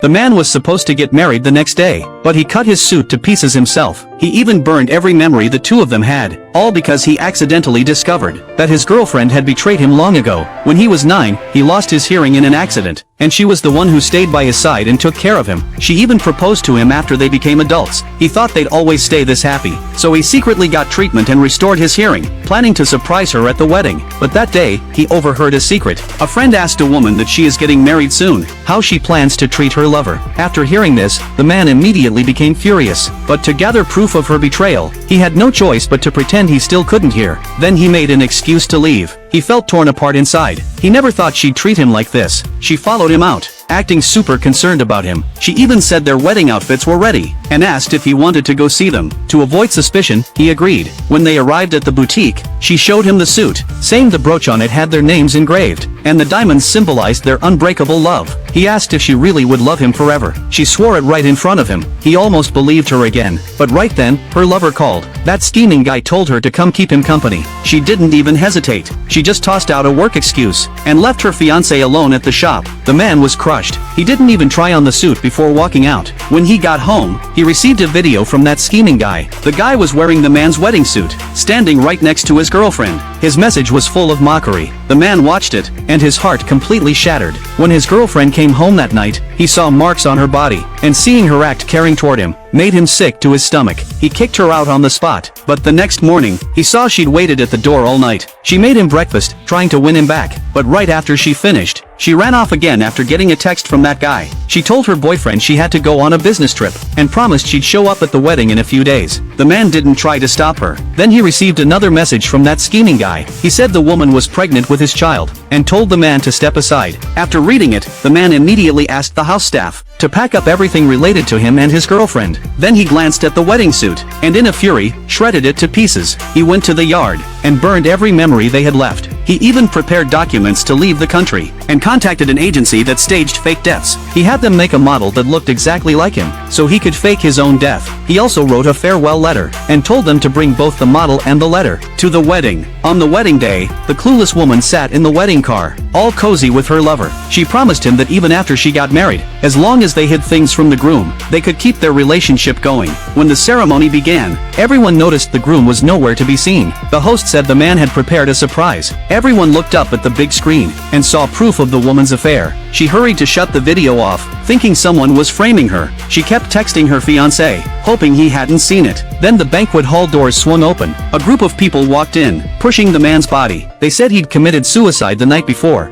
The man was supposed to get married the next day, but he cut his suit to pieces himself. He even burned every memory the two of them had, all because he accidentally discovered that his girlfriend had betrayed him long ago. When he was 9, he lost his hearing in an accident, and she was the one who stayed by his side and took care of him. She even proposed to him after they became adults. He thought they'd always stay this happy, so he secretly got treatment and restored his hearing, planning to surprise her at the wedding. But that day, he overheard a secret. A friend asked a woman that she is getting married soon, how she plans to treat her lover. After hearing this, the man immediately became furious, but to gather proof of her betrayal, he had no choice but to pretend he still couldn't hear. Then he made an excuse to leave. He felt torn apart inside. He never thought she'd treat him like this. She followed him out, acting super concerned about him. She even said their wedding outfits were ready, and asked if he wanted to go see them. To avoid suspicion, he agreed. When they arrived at the boutique, she showed him the suit, saying the brooch on it had their names engraved, and the diamonds symbolized their unbreakable love. He asked if she really would love him forever. She swore it right in front of him. He almost believed her again, but right then, her lover called. That scheming guy told her to come keep him company. She didn't even hesitate. She just tossed out a work excuse, and left her fiancé alone at the shop. The man was crushed. He didn't even try on the suit before walking out. When he got home, he received a video from that scheming guy. The guy was wearing the man's wedding suit, standing right next to his girlfriend. His message was full of mockery. The man watched it, and his heart completely shattered. When his girlfriend came home that night, he saw marks on her body, and seeing her act caring toward him, made him sick to his stomach. He kicked her out on the spot, but the next morning, he saw she'd waited at the door all night. She made him breakfast, trying to win him back, but right after she finished, she ran off again after getting a text from that guy. She told her boyfriend she had to go on a business trip, and promised she'd show up at the wedding in a few days. The man didn't try to stop her. Then he received another message from that scheming guy. He said the woman was pregnant with his child, and told the man to step aside. After reading it, the man immediately asked the house staff to pack up everything related to him and his girlfriend. Then he glanced at the wedding suit, and in a fury, shredded it to pieces. He went to the yard, and burned every memory they had left. He even prepared documents to leave the country, and contacted an agency that staged fake deaths. He had them make a model that looked exactly like him, so he could fake his own death. He also wrote a farewell letter, and told them to bring both the model and the letter to the wedding. On the wedding day, the clueless woman sat in the wedding car, all cozy with her lover. She promised him that even after she got married, as long as they hid things from the groom, they could keep their relationship going. When the ceremony began, everyone noticed the groom was nowhere to be seen. The host said the man had prepared a surprise. Everyone looked up at the big screen, and saw proof of the woman's affair. She hurried to shut the video off, thinking someone was framing her. She kept texting her fiancé, hoping he hadn't seen it. Then the banquet hall doors swung open. A group of people walked in, pushing the man's body. They said he'd committed suicide the night before.